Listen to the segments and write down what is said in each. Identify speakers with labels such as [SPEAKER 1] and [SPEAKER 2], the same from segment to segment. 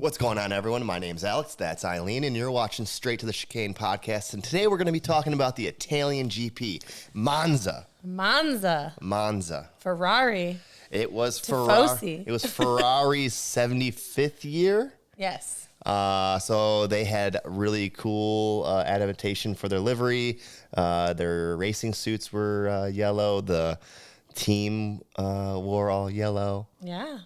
[SPEAKER 1] What's going on, everyone? My name's Alex. That's Eileen, and you're watching Straight to the Chicane podcast. And today we're going to be talking about the Italian GP, Monza.
[SPEAKER 2] Ferrari.
[SPEAKER 1] It was
[SPEAKER 2] Tifosi.
[SPEAKER 1] It was Ferrari's 75th year.
[SPEAKER 2] Yes.
[SPEAKER 1] So they had really cool adaptation for their livery. Their racing suits were yellow. The team wore all yellow.
[SPEAKER 2] Yeah.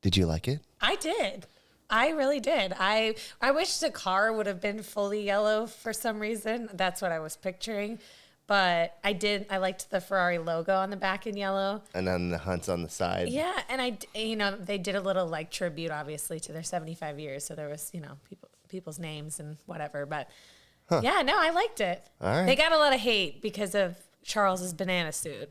[SPEAKER 1] Did you like it?
[SPEAKER 2] I did. I really did. I wish the car would have been fully yellow for some reason. That's what I was picturing. But I did. I liked the Ferrari logo on the back in yellow.
[SPEAKER 1] And then the hunts on the side.
[SPEAKER 2] Yeah. And they did a little like tribute, obviously, to their 75 years. So there was, people's names and whatever. But yeah, no, I liked it.
[SPEAKER 1] All right.
[SPEAKER 2] They got a lot of hate because of Charles's banana suit.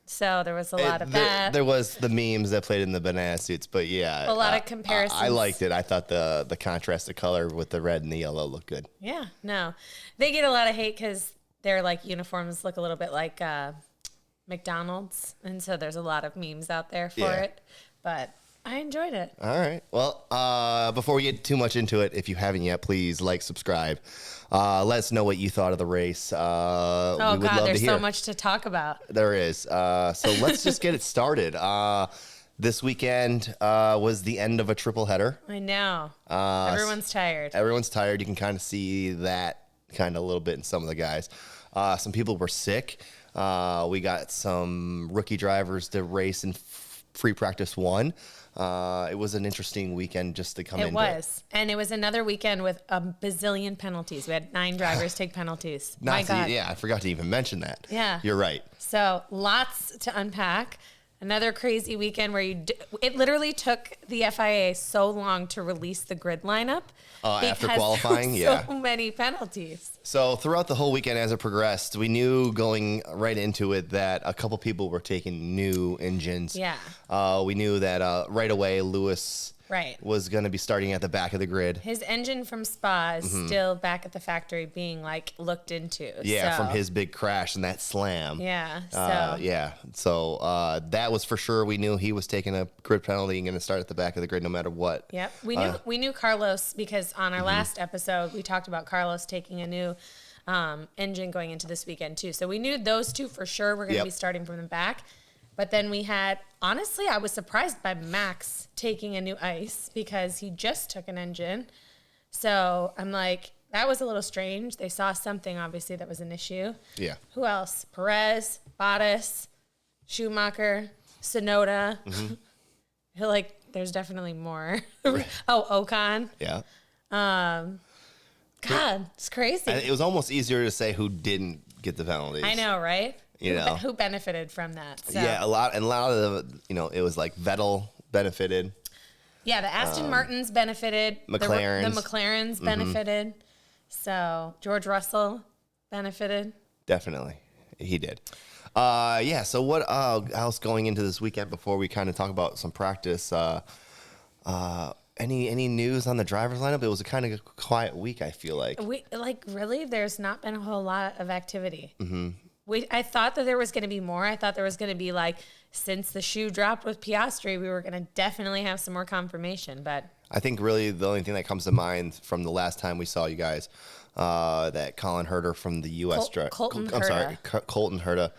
[SPEAKER 2] So there was a lot of that.
[SPEAKER 1] There was the memes that played in the banana suits, but yeah.
[SPEAKER 2] A lot of comparisons.
[SPEAKER 1] I liked it. I thought the contrast of color with the red and the yellow looked good.
[SPEAKER 2] Yeah, no. They get a lot of hate because their like uniforms look a little bit like McDonald's. And so there's a lot of memes out there for it. But I enjoyed it.
[SPEAKER 1] All right. Well, before we get too much into it, if you haven't yet, please like, subscribe. Let us know what you thought of the race.
[SPEAKER 2] Oh, God, there's so much to talk about.
[SPEAKER 1] There is. So let's just get it started. This weekend was the end of a triple header.
[SPEAKER 2] I know. Everyone's tired.
[SPEAKER 1] Everyone's tired. You can kind of see that kind of a little bit in some of the guys. Some people were sick. We got some rookie drivers to race in free practice one. It was an interesting weekend just to come into.
[SPEAKER 2] It was. And it was another weekend with a bazillion penalties. We had 9 drivers take penalties. My God.
[SPEAKER 1] Yeah, I forgot to even mention that.
[SPEAKER 2] Yeah.
[SPEAKER 1] You're right.
[SPEAKER 2] So lots to unpack. Another crazy weekend where it literally took the FIA so long to release the grid lineup.
[SPEAKER 1] After qualifying,
[SPEAKER 2] so many penalties.
[SPEAKER 1] So throughout the whole weekend as it progressed, we knew going right into it that a couple people were taking new engines.
[SPEAKER 2] Yeah.
[SPEAKER 1] We knew that right away Lewis was going to be starting at the back of the grid.
[SPEAKER 2] His engine from Spa is still back at the factory being like looked into.
[SPEAKER 1] Yeah, from his big crash and that slam.
[SPEAKER 2] Yeah.
[SPEAKER 1] So that was for sure. We knew he was taking a grid penalty and going to start at the back of the grid no matter what.
[SPEAKER 2] Yep. We knew Carlos because on our last episode we talked about Carlos taking a new engine going into this weekend too. So we knew those two for sure were going to be starting from the back. But then we had, honestly, I was surprised by Max taking a new ice because he just took an engine. So I'm like, that was a little strange. They saw something, obviously, that was an issue.
[SPEAKER 1] Yeah.
[SPEAKER 2] Who else? Perez, Bottas, Schumacher, Sonoda. I feel like there's definitely more. Ocon.
[SPEAKER 1] Yeah.
[SPEAKER 2] God, it's crazy.
[SPEAKER 1] It was almost easier to say who didn't get the penalties.
[SPEAKER 2] I know, right?
[SPEAKER 1] Who
[SPEAKER 2] benefited from that? So.
[SPEAKER 1] Yeah, a lot of the, it was like Vettel benefited.
[SPEAKER 2] Yeah, the Aston Martins benefited.
[SPEAKER 1] McLarens.
[SPEAKER 2] The McLarens benefited. So George Russell benefited.
[SPEAKER 1] Definitely, he did. So what else going into this weekend before we kind of talk about some practice? Any news on the driver's lineup? It was a kind of quiet week, I feel like.
[SPEAKER 2] Really, there's not been a whole lot of activity. I thought that there was going to be more. I thought there was going to be since the shoe dropped with Piastri, we were going to definitely have some more confirmation. But
[SPEAKER 1] I think really the only thing that comes to mind from the last time we saw you guys, that Colin Herter from the U.S.
[SPEAKER 2] Colton
[SPEAKER 1] Herta.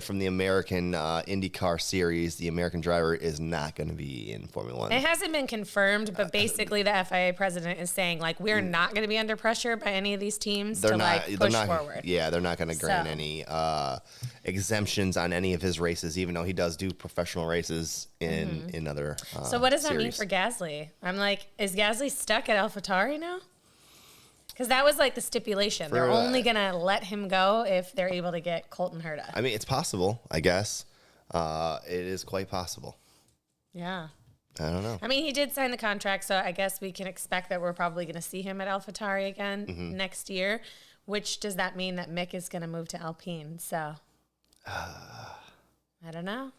[SPEAKER 1] From the American IndyCar series, the American driver is not going to be in Formula One.
[SPEAKER 2] It hasn't been confirmed, but basically the FIA president is saying, we're not going to be under pressure by any of these teams push forward.
[SPEAKER 1] Yeah, they're not going to grant any exemptions on any of his races, even though he does do professional races in other
[SPEAKER 2] So what does that mean
[SPEAKER 1] series.
[SPEAKER 2] for Gasly? I'm like, is Gasly stuck at AlphaTauri now? Because that was the stipulation. They're only going to let him go if they're able to get Colton Herta.
[SPEAKER 1] I mean, it's possible, I guess. It is quite possible.
[SPEAKER 2] Yeah.
[SPEAKER 1] I don't know.
[SPEAKER 2] I mean, he did sign the contract, so I guess we can expect that we're probably going to see him at AlphaTauri again next year. Which does that mean that Mick is going to move to Alpine? So, I don't know.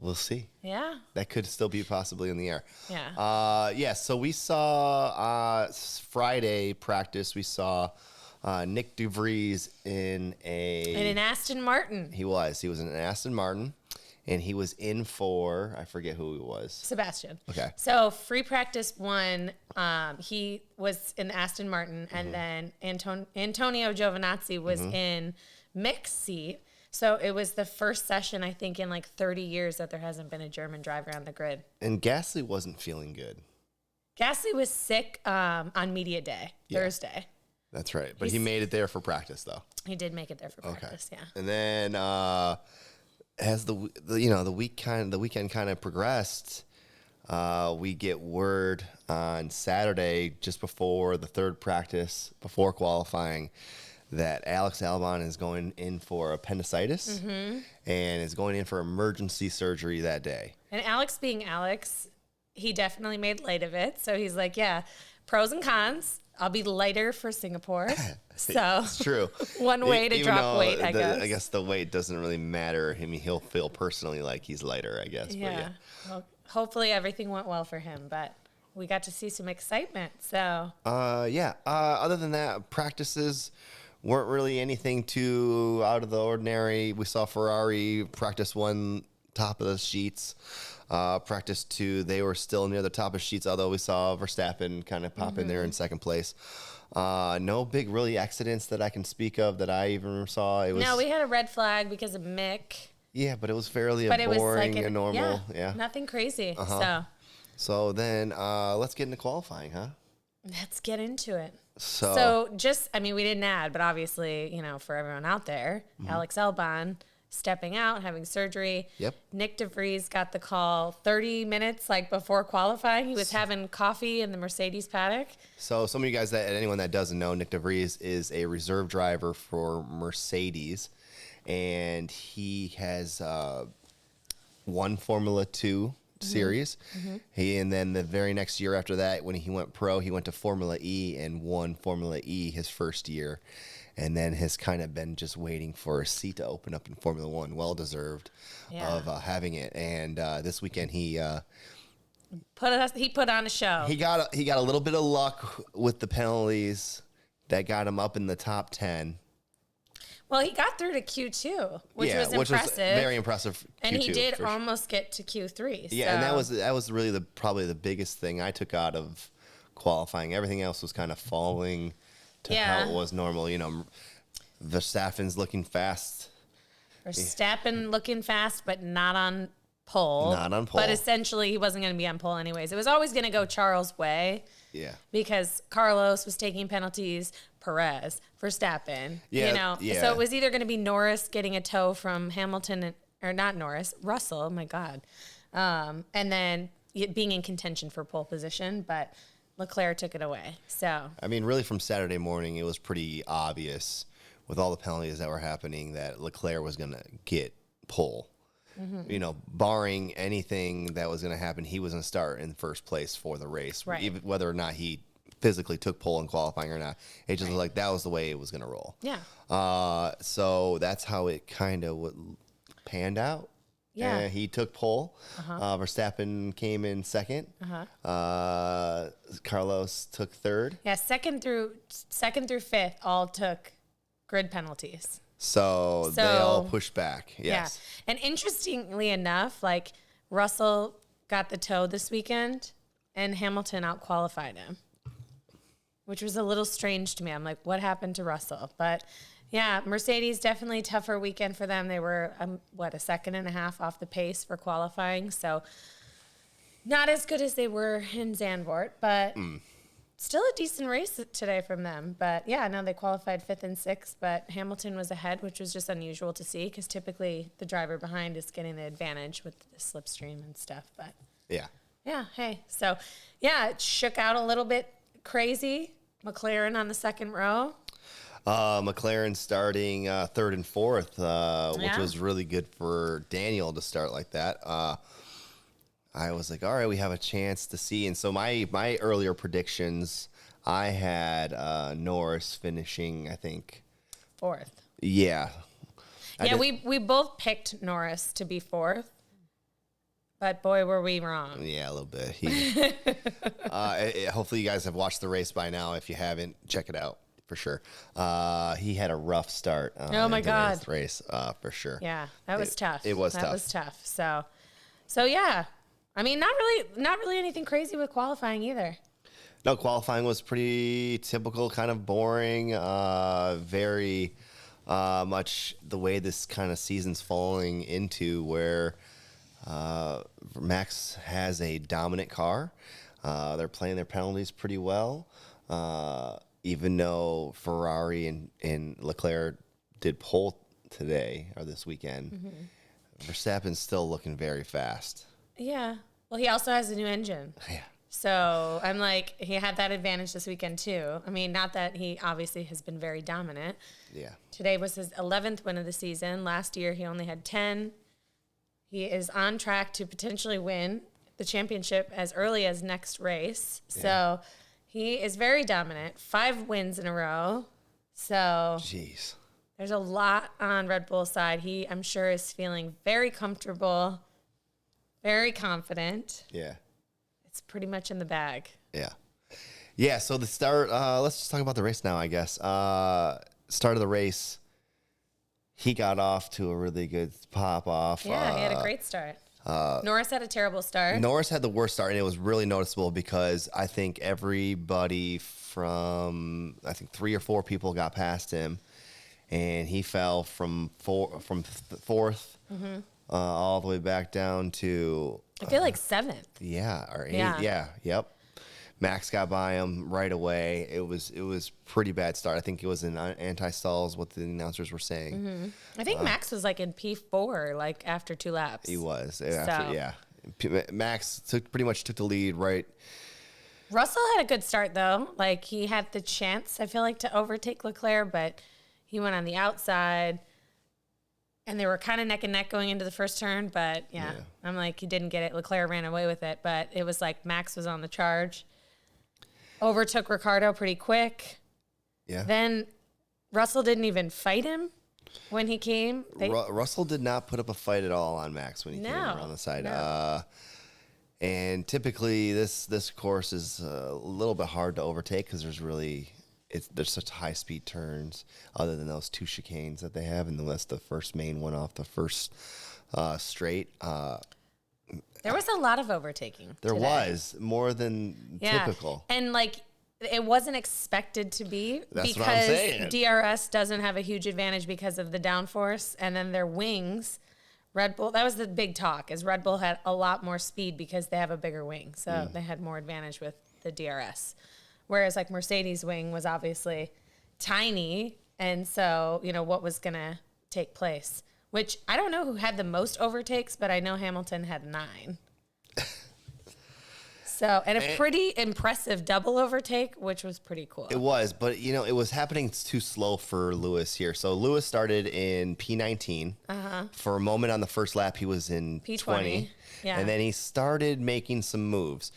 [SPEAKER 2] We'll see. Yeah.
[SPEAKER 1] That could still be possibly in the air.
[SPEAKER 2] Yeah.
[SPEAKER 1] So we saw Friday practice. We saw Nyck DeVries in
[SPEAKER 2] an Aston Martin.
[SPEAKER 1] He was in an Aston Martin. and he was in for, I forget who he was.
[SPEAKER 2] Sebastian.
[SPEAKER 1] Okay.
[SPEAKER 2] So free practice 1, he was in Aston Martin, and then Antonio Giovinazzi was in mixed seat. So it was the first session, I think, in like 30 years that there hasn't been a German driver on the grid.
[SPEAKER 1] And Gasly wasn't feeling good.
[SPEAKER 2] Gasly was sick on media day, Thursday.
[SPEAKER 1] That's right. But he made it there for practice, though.
[SPEAKER 2] He did make it there for practice, yeah.
[SPEAKER 1] And then as the weekend kind of progressed, we get word on Saturday, just before the third practice, before qualifying, that Alex Albon is going in for appendicitis and is going in for emergency surgery that day.
[SPEAKER 2] And Alex being Alex, he definitely made light of it. So he's like, yeah, pros and cons. I'll be lighter for Singapore. So
[SPEAKER 1] it's true.
[SPEAKER 2] One way to drop weight, I guess.
[SPEAKER 1] I guess the weight doesn't really matter. I mean, he'll feel personally like he's lighter, I guess.
[SPEAKER 2] Yeah. Well, hopefully everything went well for him, but we got to see some excitement. So
[SPEAKER 1] other than that, practices weren't really anything too out of the ordinary. We saw Ferrari practice 1 top of the sheets. Practice 2, they were still near the top of sheets, although we saw Verstappen kind of pop in there in second place. No big really accidents that I can speak of that I even saw.
[SPEAKER 2] No, we had a red flag because of Mick.
[SPEAKER 1] Yeah, but it was fairly boring
[SPEAKER 2] like
[SPEAKER 1] and normal. Yeah,
[SPEAKER 2] nothing crazy.
[SPEAKER 1] So then let's get into qualifying, huh?
[SPEAKER 2] Let's get into it.
[SPEAKER 1] So
[SPEAKER 2] we didn't add, but obviously, for everyone out there, Alex Albon stepping out, having surgery.
[SPEAKER 1] Yep.
[SPEAKER 2] Nyck DeVries got the call 30 minutes before qualifying. He was having coffee in the Mercedes paddock.
[SPEAKER 1] So some of you guys, anyone that doesn't know, Nyck DeVries is a reserve driver for Mercedes, and he has won Formula 2 series. And then the very next year after that, when he went pro, he went to Formula E and won Formula E his first year. And then has kind of been just waiting for a seat to open up in Formula 1. Well deserved of having it. And this weekend he
[SPEAKER 2] put on a show.
[SPEAKER 1] He got a little bit of luck with the penalties that got him up in the top 10.
[SPEAKER 2] Well, he got through to Q2, which was impressive.
[SPEAKER 1] Which was very impressive.
[SPEAKER 2] And he did almost get to Q3.
[SPEAKER 1] Yeah, and that was really probably the biggest thing I took out of qualifying. Everything else was kind of falling to how it was normal. Verstappen's looking fast.
[SPEAKER 2] Verstappen looking fast, but not on pole.
[SPEAKER 1] Not on pole.
[SPEAKER 2] But essentially, he wasn't going to be on pole anyways. It was always going to go Charles' way.
[SPEAKER 1] Yeah.
[SPEAKER 2] Because Carlos was taking penalties, Perez, Verstappen.
[SPEAKER 1] Yeah.
[SPEAKER 2] So it was either going to be Norris getting a tow from Hamilton, or not Norris, Russell, oh my God. And then being in contention for pole position, but Leclerc took it away. So
[SPEAKER 1] really from Saturday morning, it was pretty obvious with all the penalties that were happening that Leclerc was going to get pole. Barring anything that was going to happen, he was going to start in first place for the race, even whether or not he physically took pole in qualifying or not. It just was like that was the way it was going to roll.
[SPEAKER 2] Yeah.
[SPEAKER 1] So that's how it kind of panned out.
[SPEAKER 2] Yeah.
[SPEAKER 1] He took pole. Verstappen came in second. Carlos took third.
[SPEAKER 2] Yeah, second through fifth all took grid penalties.
[SPEAKER 1] So they all pushed back. Yes.
[SPEAKER 2] Yeah. And interestingly enough, Russell got the tow this weekend and Hamilton out-qualified him, which was a little strange to me. I'm like, what happened to Russell? But yeah, Mercedes definitely tougher weekend for them. They were, a second and a half off the pace for qualifying. So not as good as they were in Zandvoort, but still a decent race today from them. But yeah, no, they qualified 5th and 6th, but Hamilton was ahead, which was just unusual to see because typically the driver behind is getting the advantage with the slipstream and stuff. But
[SPEAKER 1] yeah,
[SPEAKER 2] hey. So yeah, it shook out a little bit crazy. McLaren on the second row.
[SPEAKER 1] McLaren starting 3rd and 4th, which was really good for Daniel to start like that. I was like, all right, we have a chance to see. And so my earlier predictions, I had Norris finishing, I think,
[SPEAKER 2] 4th.
[SPEAKER 1] Yeah.
[SPEAKER 2] Yeah, we both picked Norris to be 4th. But boy, were we wrong.
[SPEAKER 1] Yeah, a little bit. Hopefully you guys have watched the race by now. If you haven't, check it out. for sure. He had a rough start.
[SPEAKER 2] Oh my God.
[SPEAKER 1] This race, for sure.
[SPEAKER 2] Yeah, that was tough.
[SPEAKER 1] It was tough.
[SPEAKER 2] That was tough. So yeah. I mean, not really anything crazy with qualifying either.
[SPEAKER 1] No, qualifying was pretty typical, kind of boring. Very much the way this kind of season's falling into, where Max has a dominant car. They're playing their penalties pretty well. Even though Ferrari and Leclerc did pole today or this weekend, Verstappen's still looking very fast.
[SPEAKER 2] Yeah. Well, he also has a new engine.
[SPEAKER 1] Yeah.
[SPEAKER 2] So I'm like, he had that advantage this weekend too. I mean, not that he obviously has been very dominant.
[SPEAKER 1] Yeah.
[SPEAKER 2] Today was his 11th win of the season. Last year, he only had 10. He is on track to potentially win the championship as early as next race. Yeah. So he is very dominant. 5 wins in a row. So
[SPEAKER 1] jeez,
[SPEAKER 2] there's a lot on Red Bull's side. He, I'm sure, is feeling very comfortable, very confident.
[SPEAKER 1] Yeah.
[SPEAKER 2] It's pretty much in the bag.
[SPEAKER 1] Yeah. Yeah, so the start, let's just talk about the race now, I guess. Start of the race, he got off to a really good pop-off.
[SPEAKER 2] Yeah, he had a great start. Norris had a terrible start.
[SPEAKER 1] Norris had the worst start, and it was really noticeable because I think everybody from, 3 or 4 people got past him, and he fell from fourth all the way back down to...
[SPEAKER 2] I feel like 7th.
[SPEAKER 1] Yeah, or 8th. Yeah, yep. Max got by him right away. It was pretty bad start. I think it was in anti-stalls, what the announcers were saying.
[SPEAKER 2] I think Max was like in P4, like after 2 laps.
[SPEAKER 1] He was. Yeah. Max pretty much took the lead right.
[SPEAKER 2] Russell had a good start, though. Like, he had the chance, I feel like, to overtake Leclerc, but he went on the outside. And they were kind of neck and neck going into the first turn, but yeah, I'm like, he didn't get it. Leclerc ran away with it, but it was like Max was on the charge. Overtook Ricciardo pretty quick.
[SPEAKER 1] Yeah.
[SPEAKER 2] Then Russell didn't even fight him when he came.
[SPEAKER 1] Russell did not put up a fight at all on Max when he came around the side. No. And typically this course is a little bit hard to overtake because there's such high speed turns other than those 2 chicanes that they have, and that's the first main one off the first straight.
[SPEAKER 2] There was a lot of overtaking.
[SPEAKER 1] There was more than typical.
[SPEAKER 2] And like, it wasn't expected to be.
[SPEAKER 1] That's what I'm saying.
[SPEAKER 2] DRS doesn't have a huge advantage because of the downforce, and then their wings. Red Bull, that was the big talk, is Red Bull had a lot more speed because they have a bigger wing. So they had more advantage with the DRS. Whereas like Mercedes' wing was obviously tiny. And so, what was going to take place? Which I don't know who had the most overtakes, but I know Hamilton had 9. So, and a pretty impressive double overtake, which was pretty cool.
[SPEAKER 1] It was, but it was happening too slow for Lewis here. So Lewis started in P19. For a moment on the first lap, he was in P20.
[SPEAKER 2] Yeah.
[SPEAKER 1] And then he started making some moves.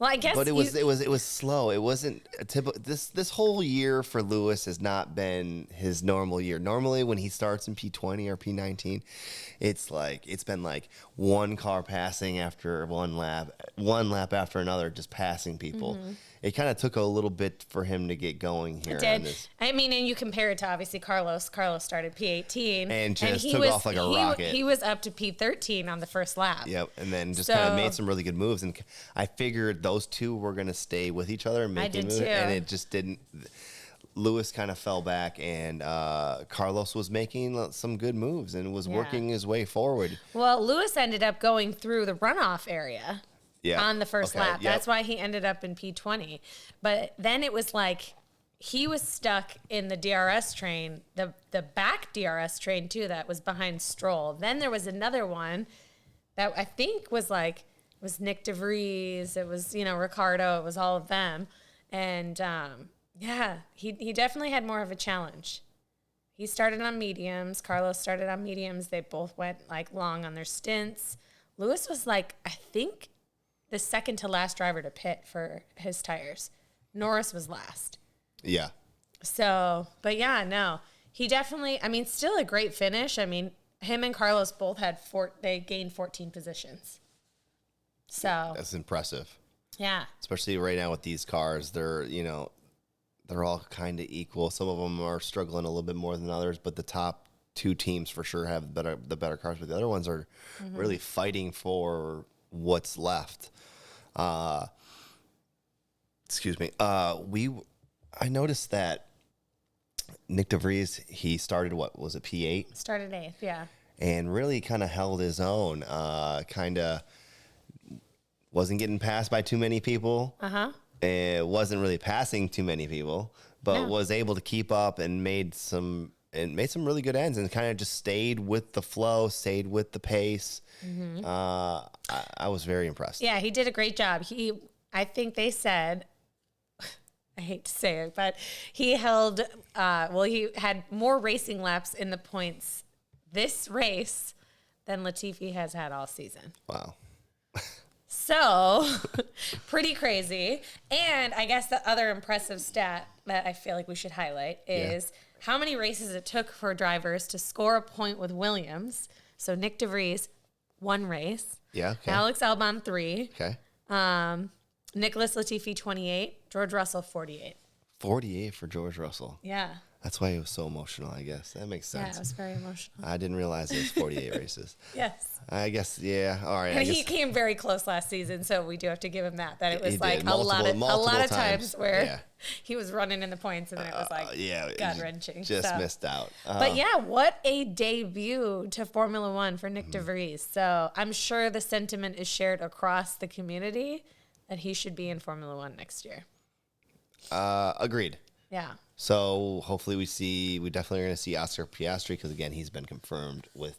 [SPEAKER 2] Well, I guess,
[SPEAKER 1] but it was slow. It wasn't a typical. This whole year for Lewis has not been his normal year. Normally, when he starts in P20 or P19, it's been like one car passing after one lap after another, just passing people. It kind of took a little bit for him to get going here.
[SPEAKER 2] It did. I mean, and you compare it to obviously Carlos. Carlos started P18
[SPEAKER 1] and just took off like a rocket.
[SPEAKER 2] He was up to P13 on the first lap.
[SPEAKER 1] Yep, and then just kind of made some really good moves. And I figured those two were going to stay with each other and make a move, and it just didn't. Lewis kind of fell back, and Carlos was making some good moves and was working his way forward.
[SPEAKER 2] Well, Lewis ended up going through the runoff area.
[SPEAKER 1] Yeah.
[SPEAKER 2] On the first lap. That's why he ended up in P20. But then it was like he was stuck in the DRS train, the back DRS train too, that was behind Stroll. Then there was another one that I think was Nyck DeVries, it was, Ricciardo, it was all of them. And he definitely had more of a challenge. He started on mediums, Carlos started on mediums. They both went long on their stints. Lewis was I think the second to last driver to pit for his tires. Norris was last.
[SPEAKER 1] Yeah.
[SPEAKER 2] So, but no. He definitely, still a great finish. Him and Carlos both had they gained 14 positions. So.
[SPEAKER 1] That's impressive.
[SPEAKER 2] Yeah.
[SPEAKER 1] Especially right now with these cars, they're, they're all kind of equal. Some of them are struggling a little bit more than others, but the top two teams for sure have the better cars, but the other ones are really fighting for what's left. Excuse me. I noticed that Nyck DeVries, he started, what was it, P8?
[SPEAKER 2] Started 8th, yeah.
[SPEAKER 1] And really kind of held his own. Kind of wasn't getting passed by too many people. It wasn't really passing too many people, but was able to keep up and made some really good ends, and kind of just stayed with the flow, stayed with the pace. I was very impressed.
[SPEAKER 2] Yeah, he did a great job. I think they said, I hate to say it, but he held, he had more racing laps in the points this race than Latifi has had all season.
[SPEAKER 1] Wow.
[SPEAKER 2] So, pretty crazy. And I guess the other impressive stat that I feel like we should highlight is how many races it took for drivers to score a point with Williams. So, Nyck DeVries, 1 race.
[SPEAKER 1] Yeah. Okay.
[SPEAKER 2] Alex Albon, 3.
[SPEAKER 1] Okay.
[SPEAKER 2] Nicholas Latifi, 28. George Russell, 48.
[SPEAKER 1] 48 for George Russell.
[SPEAKER 2] Yeah.
[SPEAKER 1] That's why he was so emotional, I guess. That makes sense.
[SPEAKER 2] Yeah, it was very emotional.
[SPEAKER 1] I didn't realize it was 48 races.
[SPEAKER 2] Yes.
[SPEAKER 1] I guess, yeah. All right.
[SPEAKER 2] And he came very close last season, so we do have to give him that. That it was like
[SPEAKER 1] multiple
[SPEAKER 2] a lot of times where
[SPEAKER 1] yeah.
[SPEAKER 2] he was running in the points, and then it was like gut-wrenching.
[SPEAKER 1] Just missed out.
[SPEAKER 2] But yeah, what a debut to Formula One for Nyck DeVries. So I'm sure the sentiment is shared across the community that he should be in Formula One next year.
[SPEAKER 1] Agreed.
[SPEAKER 2] Yeah.
[SPEAKER 1] So hopefully we definitely are going to see Oscar Piastri, because again, he's been confirmed with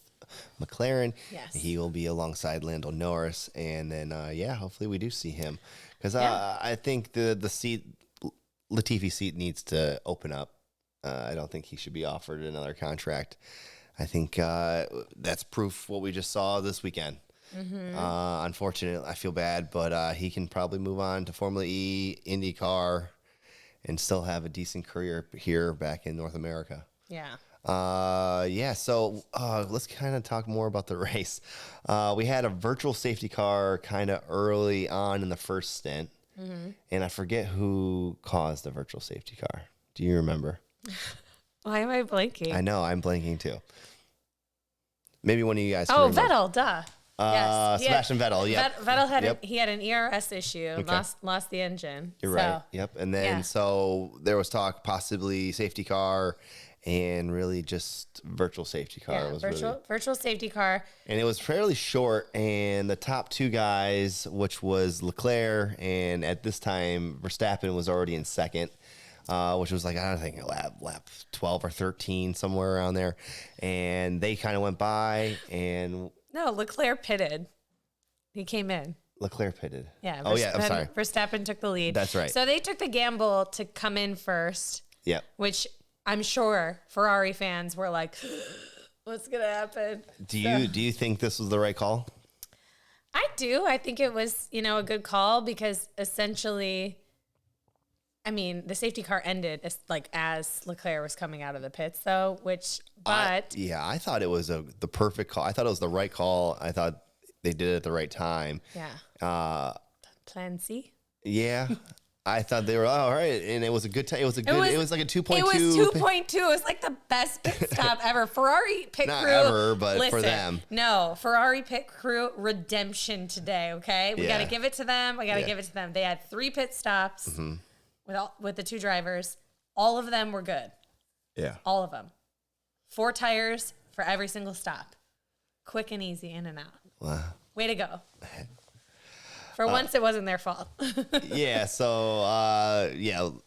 [SPEAKER 1] McLaren.
[SPEAKER 2] Yes.
[SPEAKER 1] He will be alongside Lando Norris. And then, hopefully we do see him. Because I think the seat, Latifi seat, needs to open up. I don't think he should be offered another contract. I think that's proof what we just saw this weekend. Unfortunately, I feel bad, but he can probably move on to Formula E, IndyCar, and still have a decent career here back in North America.
[SPEAKER 2] Yeah.
[SPEAKER 1] So let's kind of talk more about the race. We had a virtual safety car kind of early on in the first stint, and I forget who caused the virtual safety car. Do you remember?
[SPEAKER 2] Why am I blanking?
[SPEAKER 1] I know, I'm blanking too. Maybe one of you guys.
[SPEAKER 2] Oh, Vettel, duh.
[SPEAKER 1] Yes. Sebastian Vettel, yeah.
[SPEAKER 2] Vettel had he had an ERS issue,
[SPEAKER 1] Okay.
[SPEAKER 2] lost the engine.
[SPEAKER 1] You're right. Yep. And then so there was talk possibly safety car, and really just virtual safety car was
[SPEAKER 2] virtual safety car.
[SPEAKER 1] And it was fairly short, and the top 2 guys, which was Leclerc, and at this time Verstappen was already in second. Which was like, I don't think, lap 12 or 13, somewhere around there. And they kind of went by, and
[SPEAKER 2] No, Leclerc pitted. He came in.
[SPEAKER 1] Leclerc pitted.
[SPEAKER 2] Yeah.
[SPEAKER 1] I'm sorry.
[SPEAKER 2] Verstappen took the lead.
[SPEAKER 1] That's right.
[SPEAKER 2] So they took the gamble to come in first.
[SPEAKER 1] Yep.
[SPEAKER 2] Which I'm sure Ferrari fans were like, what's going to happen?
[SPEAKER 1] Do you think this was the right call?
[SPEAKER 2] I do. I think it was, a good call, because essentially, I mean, the safety car ended as Leclerc was coming out of the pits, though, I
[SPEAKER 1] thought it was the perfect call. I thought it was the right call. I thought they did it at the right time.
[SPEAKER 2] Yeah. Plan C?
[SPEAKER 1] Yeah. I thought they were all right, and it was a good time. It was like a 2.2.
[SPEAKER 2] It was 2.2. It was like the best pit stop ever. Ferrari pit
[SPEAKER 1] Not
[SPEAKER 2] crew.
[SPEAKER 1] Not ever, but for them.
[SPEAKER 2] No, Ferrari pit crew redemption today. Okay, we got to give it to them. They had 3 pit stops with the 2 drivers. All of them were good.
[SPEAKER 1] Yeah,
[SPEAKER 2] all of them. 4 tires for every single stop. Quick and easy, in and out.
[SPEAKER 1] Wow.
[SPEAKER 2] Way to go. For once, it wasn't their fault.
[SPEAKER 1] Yeah, so,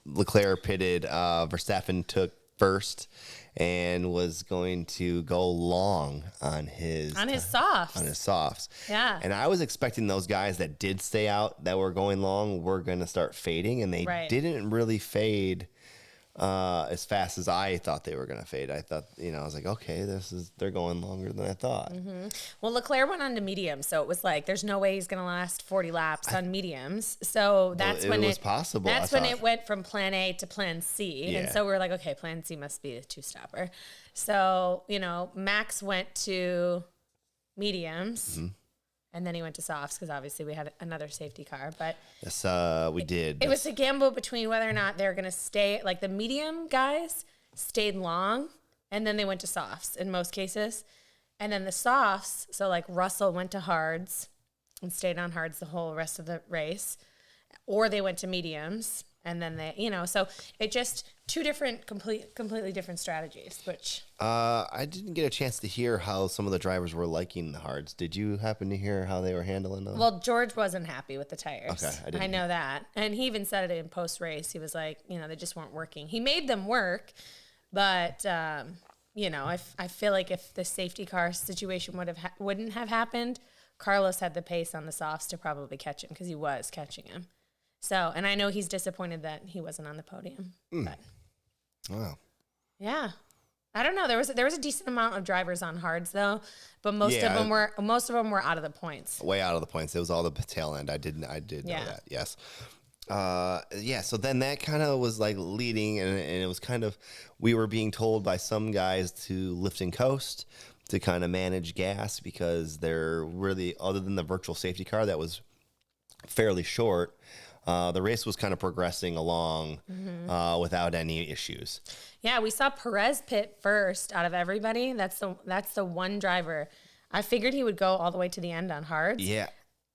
[SPEAKER 1] Leclerc pitted. Verstappen took first and was going to go long on his softs.
[SPEAKER 2] Yeah.
[SPEAKER 1] And I was expecting those guys that did stay out, that were going long, were going to start fading, and they didn't really fade as fast as I thought they were going to fade. I thought, I was like, okay, they're going longer than I thought.
[SPEAKER 2] Well, Leclerc went on to mediums, so it was like, there's no way he's going to last 40 laps on mediums. So that's when it was possible. That's when it went from plan A to plan C. And so we were like, okay, plan C must be a 2-stopper. So, Max went to mediums, And then he went to softs because obviously we had another safety car. But
[SPEAKER 1] yes, we did.
[SPEAKER 2] It was a gamble between whether or not they're going to stay. Like the medium guys stayed long, and then they went to softs in most cases. And then the softs, so like Russell went to hards and stayed on hards the whole rest of the race. Or they went to mediums, and then they, so it just two different, completely different strategies, which...
[SPEAKER 1] I didn't get a chance to hear how some of the drivers were liking the hards. Did you happen to hear how they were handling them?
[SPEAKER 2] Well, George wasn't happy with the tires.
[SPEAKER 1] Okay,
[SPEAKER 2] I know that. And he even said it in post-race. He was like, they just weren't working. He made them work, but, I feel like if the safety car situation wouldn't have happened, Carlos had the pace on the softs to probably catch him because he was catching him. So, and I know he's disappointed that he wasn't on the podium. But
[SPEAKER 1] wow.
[SPEAKER 2] Yeah. I don't know. There was a decent amount of drivers on hards though, but most of them were out of the points.
[SPEAKER 1] Way out of the points. It was all the tail end. I did know that. Yes. So then that kind of was like leading, and it was kind of, we were being told by some guys to lift and coast to kind of manage gas because they're really, other than the virtual safety car that was fairly short, the race was kind of progressing along without any issues.
[SPEAKER 2] Yeah, we saw Perez pit first out of everybody. That's the one driver. I figured he would go all the way to the end on hards.
[SPEAKER 1] Yeah.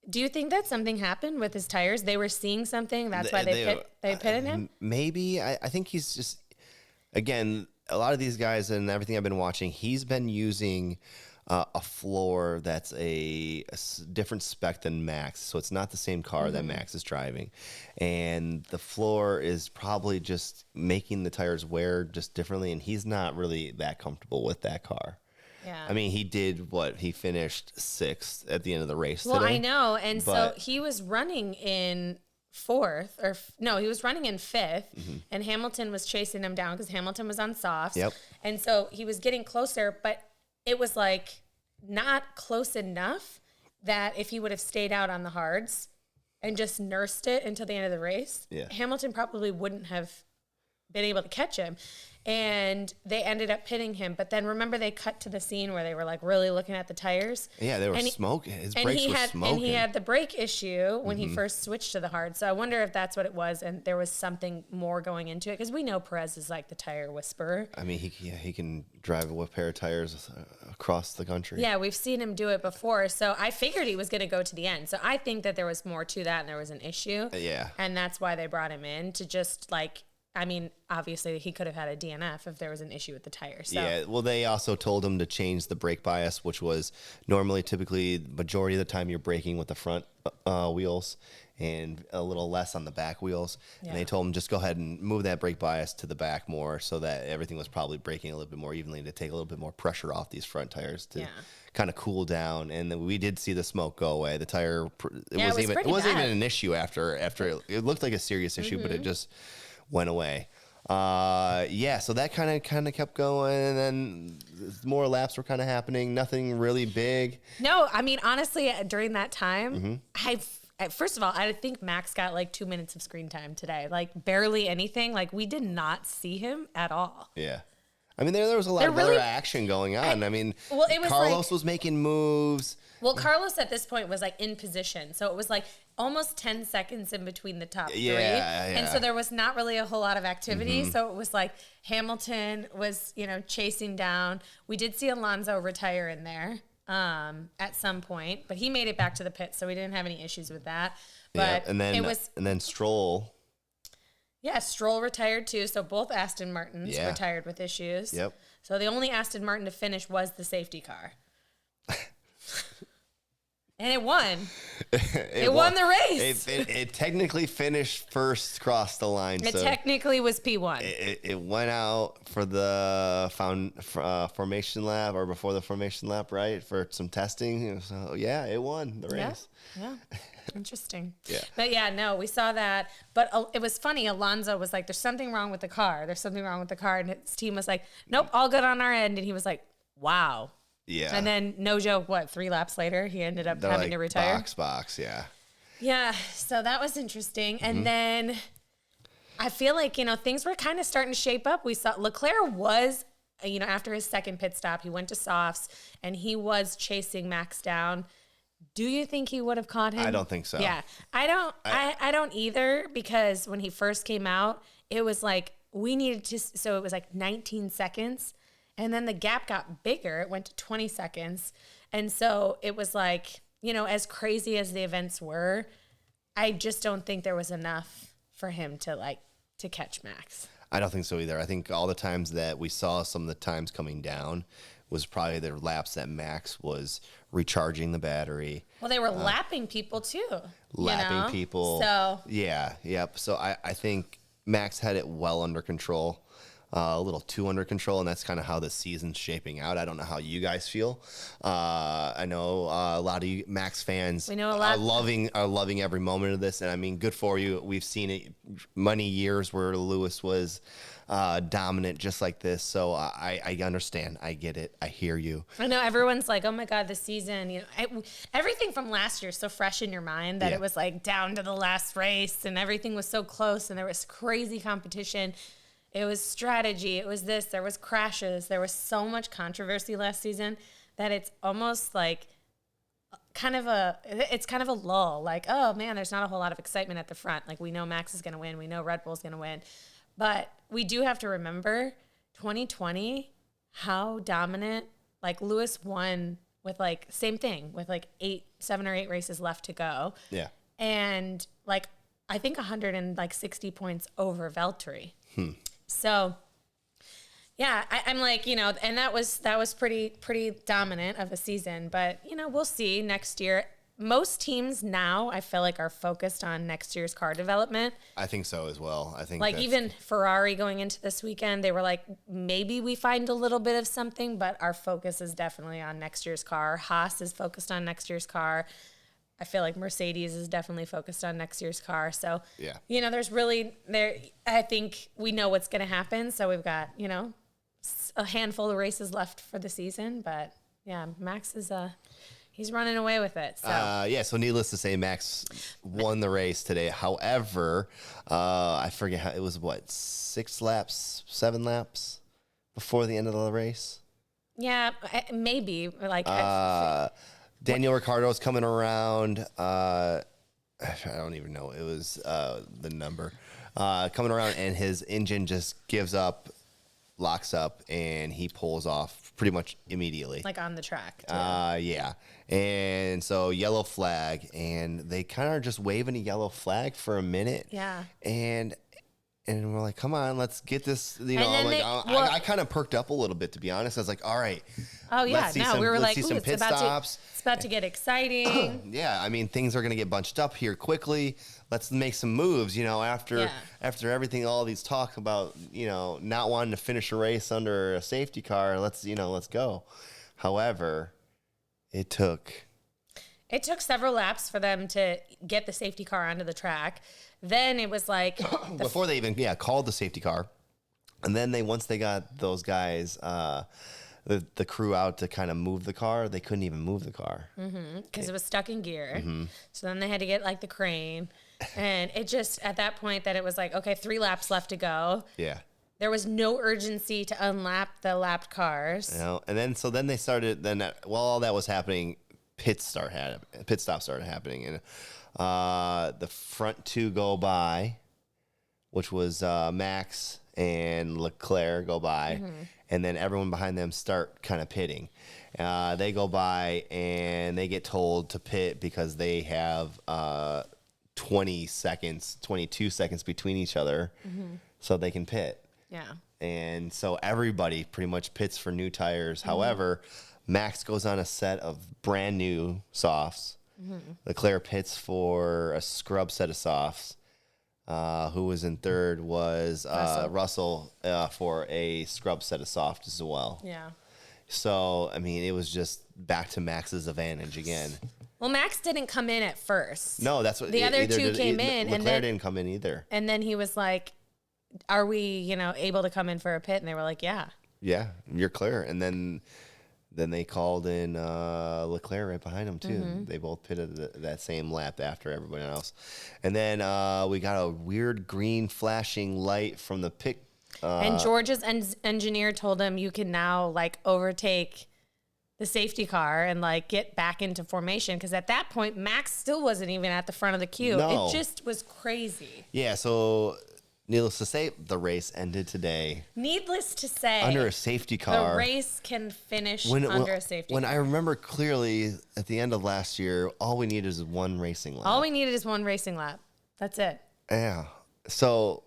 [SPEAKER 2] Do you think that something happened with his tires? They were seeing something. That's why they pitted him?
[SPEAKER 1] Maybe. I think he's just, again, a lot of these guys and everything I've been watching, he's been using a floor that's a different spec than Max. So it's not the same car that Max is driving. And the floor is probably just making the tires wear just differently. And he's not really that comfortable with that car.
[SPEAKER 2] Yeah.
[SPEAKER 1] I mean, he did he finished sixth at the end of the race
[SPEAKER 2] today.
[SPEAKER 1] I
[SPEAKER 2] know. And so he was running in fourth, he was running in fifth, and Hamilton was chasing him down because Hamilton was on softs.
[SPEAKER 1] Yep.
[SPEAKER 2] And so he was getting closer, but it was like not close enough that if he would have stayed out on the hards and just nursed it until the end of the race, Hamilton probably wouldn't have been able to catch him. And they ended up pitting him. But then remember they cut to the scene where they were like really looking at the tires.
[SPEAKER 1] Yeah, they were smoking. His brakes were smoking.
[SPEAKER 2] And he had the brake issue when he first switched to the hard. So I wonder if that's what it was and there was something more going into it. Because we know Perez is like the tire whisperer.
[SPEAKER 1] I mean, he can drive a pair of tires across the country.
[SPEAKER 2] Yeah, we've seen him do it before. So I figured he was going to go to the end. So I think that there was more to that and there was an issue.
[SPEAKER 1] Yeah.
[SPEAKER 2] And that's why they brought him in to just like, I mean, obviously he could have had a DNF if there was an issue with the tire. So.
[SPEAKER 1] Yeah, well, they also told him to change the brake bias, which was typically, the majority of the time you're braking with the front wheels and a little less on the back wheels. Yeah. And they told him just go ahead and move that brake bias to the back more so that everything was probably braking a little bit more evenly to take a little bit more pressure off these front tires to kind of cool down. And then we did see the smoke go away. The tire, it wasn't even an issue after it looked like a serious issue, but it just went away. So that kind of kept going, and then more laps were kind of happening. Nothing really big.
[SPEAKER 2] No, I mean honestly, during that time, first of all, I think Max got like 2 minutes of screen time today, like barely anything. Like we did not see him at all.
[SPEAKER 1] Yeah. I mean, there was a lot of other action going on. Carlos was making moves.
[SPEAKER 2] Well, Carlos at this point was like in position. So it was like almost 10 seconds in between the top three. And so there was not really a whole lot of activity. So it was like Hamilton was, chasing down. We did see Alonso retire in there at some point, but he made it back to the pit. So we didn't have any issues with that. But
[SPEAKER 1] and then Stroll.
[SPEAKER 2] Yeah, Stroll retired too. So both Aston Martins retired with issues.
[SPEAKER 1] Yep.
[SPEAKER 2] So the only Aston Martin to finish was the safety car. And it won. It won the race.
[SPEAKER 1] It technically finished first, crossed the line.
[SPEAKER 2] It technically was P1.
[SPEAKER 1] It went out for the formation lap or before the formation lap, right? For some testing. So, it won the race.
[SPEAKER 2] Yeah. Interesting.
[SPEAKER 1] Yeah.
[SPEAKER 2] But we saw that. But it was funny. Alonso was like, there's something wrong with the car. There's something wrong with the car. And his team was like, nope, all good on our end. And he was like, wow.
[SPEAKER 1] Yeah.
[SPEAKER 2] And then, no joke, 3 laps later, he ended up having to retire?
[SPEAKER 1] Box, yeah.
[SPEAKER 2] Yeah, so that was interesting. And then I feel like, things were kind of starting to shape up. We saw Leclerc was, after his second pit stop, he went to softs, and he was chasing Max down. Do you think he would have caught him?
[SPEAKER 1] I don't think so.
[SPEAKER 2] Yeah, I don't either, because when he first came out, it was like we needed to. So it was like 19 seconds, and then the gap got bigger. It went to 20 seconds, and so it was like, as crazy as the events were, I just don't think there was enough for him to catch Max.
[SPEAKER 1] I don't think so either. I think all the times that we saw some of the times coming down was probably the laps that Max was recharging the battery.
[SPEAKER 2] Well, they were lapping people too.
[SPEAKER 1] Lapping people.
[SPEAKER 2] So
[SPEAKER 1] yeah, yep. So I think Max had it well under control, a little too under control, and that's kind of how the season's shaping out. I don't know how you guys feel. I know a lot of you Max fans
[SPEAKER 2] We know a lot.
[SPEAKER 1] are loving every moment of this, and I mean, good for you. We've seen it many years where Lewis was dominant just like this. So I understand. I get it. I hear you.
[SPEAKER 2] I know everyone's like, oh my God, this season, everything from last year is so fresh in your mind that it was like down to the last race and everything was so close and there was crazy competition. It was strategy. It was this. There was crashes. There was so much controversy last season that it's almost like kind of a lull. Like, oh man, there's not a whole lot of excitement at the front. Like, we know Max is going to win. We know Red Bull's going to win. But we do have to remember 2020, how dominant, like Lewis won with same thing with 7 or 8 races left to go.
[SPEAKER 1] Yeah.
[SPEAKER 2] And I think 160 points over Valtteri. So yeah, I'm and that was pretty dominant of a season, but we'll see next year. Most teams now, I feel like, are focused on next year's car development.
[SPEAKER 1] I think so as well. I think
[SPEAKER 2] even Ferrari going into this weekend, they were like, maybe we find a little bit of something, but our focus is definitely on next year's car. Haas is focused on next year's car. I feel like Mercedes is definitely focused on next year's car. So,
[SPEAKER 1] yeah,
[SPEAKER 2] there's really I think we know what's going to happen. So we've got, a handful of races left for the season, but yeah, Max is he's running away with it. So
[SPEAKER 1] so needless to say, Max won the race today. However, I forget how it was. What, 7 laps before the end of the race?
[SPEAKER 2] Yeah, maybe
[SPEAKER 1] Daniel Ricciardo's coming around. I don't even know. It was the number coming around, and his engine just gives up, locks up, and he pulls off pretty much immediately.
[SPEAKER 2] Like on the track.
[SPEAKER 1] Yeah. And so yellow flag, and they kind of are just waving a yellow flag for a minute.
[SPEAKER 2] Yeah.
[SPEAKER 1] And we're like, come on, let's get this. I kind of perked up a little bit, to be honest. I was like, all right.
[SPEAKER 2] Oh yeah. We were like,
[SPEAKER 1] some pit stops.
[SPEAKER 2] It's about to get exciting.
[SPEAKER 1] Yeah. I mean, things are going to get bunched up here quickly. Let's make some moves, after everything, all these talk about, not wanting to finish a race under a safety car. Let's go. However, it took
[SPEAKER 2] several laps for them to get the safety car onto the track. Then it was like
[SPEAKER 1] before they even called the safety car, and then once they got those guys, the crew out to kind of move the car, they couldn't even move the car
[SPEAKER 2] because it was stuck in gear. So then they had to get the crane, and it just at that point that it was like, okay, 3 laps left to go.
[SPEAKER 1] Yeah.
[SPEAKER 2] There was no urgency to unlap the lapped cars.
[SPEAKER 1] And then they started. While all that was happening, pit stops started happening, and the front 2 go by, which was Max and Leclerc go by, and then everyone behind them start kind of pitting. They go by and they get told to pit because they have 22 seconds between each other, so they can pit.
[SPEAKER 2] Yeah.
[SPEAKER 1] And so everybody pretty much pits for new tires. However, Max goes on a set of brand new softs. Leclerc pits for a scrub set of softs. Who was in third was Russell for a scrub set of softs as well.
[SPEAKER 2] Yeah.
[SPEAKER 1] So, I mean, it was just back to Max's advantage again.
[SPEAKER 2] Well, Max didn't come in at first.
[SPEAKER 1] No, that's what
[SPEAKER 2] the other two came in.
[SPEAKER 1] Leclerc didn't come in either.
[SPEAKER 2] And then he was like, are we, able to come in for a pit? And they were like, yeah.
[SPEAKER 1] Yeah, you're clear. And then they called in Leclerc right behind him, too. They both pitted that same lap after everybody else. And then we got a weird green flashing light from the pit.
[SPEAKER 2] And George's engineer told him you can now, overtake the safety car and like get back into formation. Because at that point, Max still wasn't even at the front of the queue.
[SPEAKER 1] No.
[SPEAKER 2] It just was crazy.
[SPEAKER 1] Yeah, so needless to say, the race ended today.
[SPEAKER 2] Needless to say,
[SPEAKER 1] under a safety car.
[SPEAKER 2] The race can finish under a safety car.
[SPEAKER 1] When I remember clearly at the end of last year, all we needed is one racing lap.
[SPEAKER 2] All we needed is one racing lap. That's it.
[SPEAKER 1] Yeah. So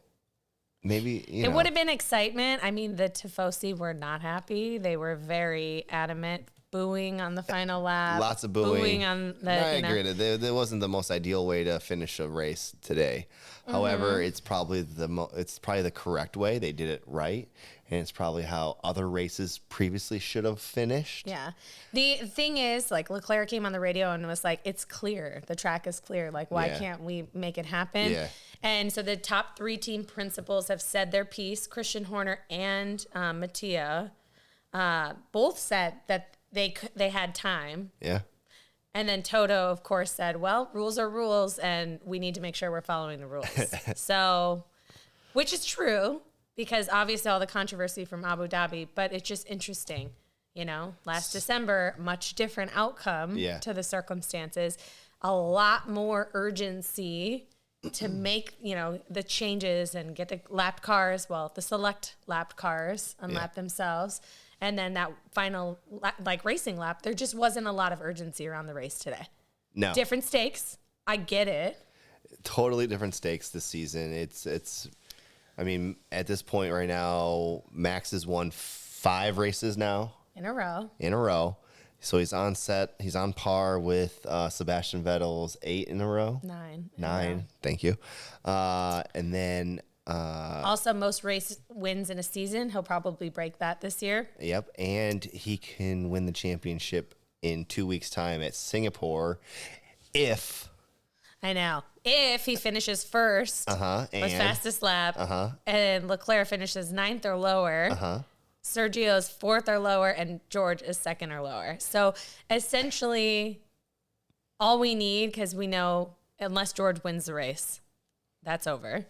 [SPEAKER 1] maybe,
[SPEAKER 2] it would have been excitement. I mean, the Tifosi were not happy. They were very adamant, booing on the final lap.
[SPEAKER 1] Lots of booing.
[SPEAKER 2] On the.
[SPEAKER 1] I agree. That wasn't the most ideal way to finish a race today. Mm-hmm. However, it's probably the correct way. They did it right, and it's probably how other races previously should have finished.
[SPEAKER 2] Yeah. The thing is, like, Leclerc came on the radio and was like, "It's clear. The track is clear. Like, why can't we make it happen?"
[SPEAKER 1] Yeah.
[SPEAKER 2] And so the top 3 team principals have said their piece. Christian Horner and Mattia both said that they had time.
[SPEAKER 1] Yeah.
[SPEAKER 2] And then Toto, of course, said, well, rules are rules, and we need to make sure we're following the rules. So, which is true, because obviously all the controversy from Abu Dhabi, but it's just interesting. Last December, much different outcome to the circumstances, a lot more urgency to make, the changes and get the lapped cars, the select lapped cars unlap themselves. And then that final, racing lap, there just wasn't a lot of urgency around the race today.
[SPEAKER 1] No.
[SPEAKER 2] Different stakes. I get it.
[SPEAKER 1] Totally different stakes this season. I mean, at this point right now, Max has won 5 races now.
[SPEAKER 2] In a row.
[SPEAKER 1] So he's on set. He's on par with Sebastian Vettel's 8 in a row.
[SPEAKER 2] 9.
[SPEAKER 1] Thank you. And then...
[SPEAKER 2] also, most race wins in a season. He'll probably break that this year.
[SPEAKER 1] Yep. And he can win the championship in 2 weeks' time at Singapore if
[SPEAKER 2] he finishes first with fastest lap and Leclerc finishes 9th or lower, Sergio's 4th or lower, and George is 2nd or lower. So essentially all we need, because we know unless George wins the race, that's over.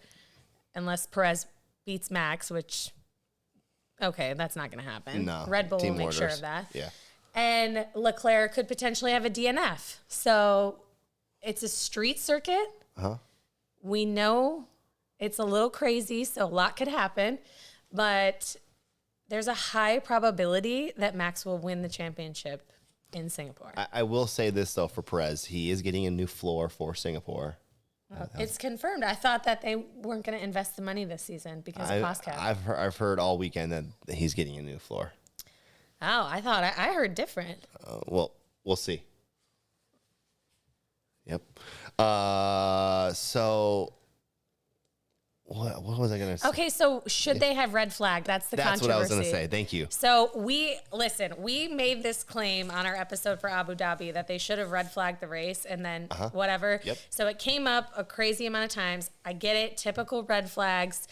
[SPEAKER 2] Unless Perez beats Max, which, that's not going to happen.
[SPEAKER 1] No.
[SPEAKER 2] Red Bull
[SPEAKER 1] Team
[SPEAKER 2] will make
[SPEAKER 1] orders.
[SPEAKER 2] sure of that.
[SPEAKER 1] Yeah.
[SPEAKER 2] And Leclerc could potentially have a DNF. So it's a street circuit. We know it's a little crazy, so a lot could happen. But there's a high probability that Max will win the championship in Singapore.
[SPEAKER 1] I will say this, though, for Perez. He is getting a new floor for Singapore.
[SPEAKER 2] It's confirmed. I thought that they weren't going to invest the money this season because of cost cap.
[SPEAKER 1] I've heard all weekend that he's getting a new floor.
[SPEAKER 2] Oh, I thought I heard different.
[SPEAKER 1] Well, we'll see. Yep. So what was I going to say?
[SPEAKER 2] Okay, so should they have red flag? That's the controversy.
[SPEAKER 1] That's what I was going to say. Thank you.
[SPEAKER 2] So we made this claim on our episode for Abu Dhabi that they should have red flagged the race and then whatever.
[SPEAKER 1] Yep.
[SPEAKER 2] So it came up a crazy amount of times. I get it, typical red flags.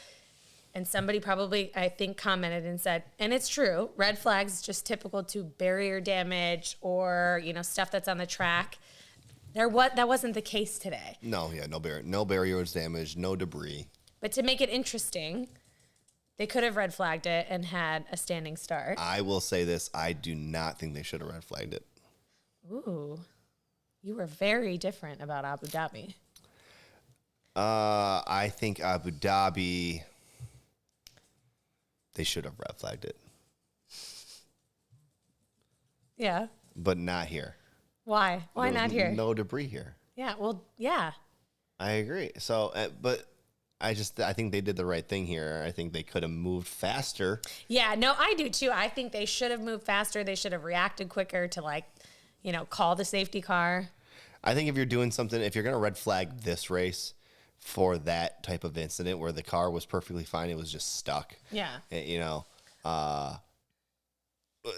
[SPEAKER 2] And somebody probably, I think, commented and said, and it's true, red flags is just typical to barrier damage or, stuff that's on the track. That wasn't the case today.
[SPEAKER 1] No barrier was damaged, no debris.
[SPEAKER 2] But to make it interesting, they could have red flagged it and had a standing start.
[SPEAKER 1] I will say this. I do not think they should have red flagged it.
[SPEAKER 2] Ooh. You were very different about Abu Dhabi.
[SPEAKER 1] I think Abu Dhabi, they should have red flagged it.
[SPEAKER 2] Yeah.
[SPEAKER 1] But not here.
[SPEAKER 2] Why? Why not here?
[SPEAKER 1] No debris here.
[SPEAKER 2] Yeah, well, yeah.
[SPEAKER 1] I agree. So, but I think they did the right thing here. I think they could have moved faster.
[SPEAKER 2] Yeah, no, I do too. I think they should have moved faster. They should have reacted quicker to call the safety car.
[SPEAKER 1] I think if you're doing something, if you're going to red flag this race for that type of incident where the car was perfectly fine, it was just stuck.
[SPEAKER 2] Yeah.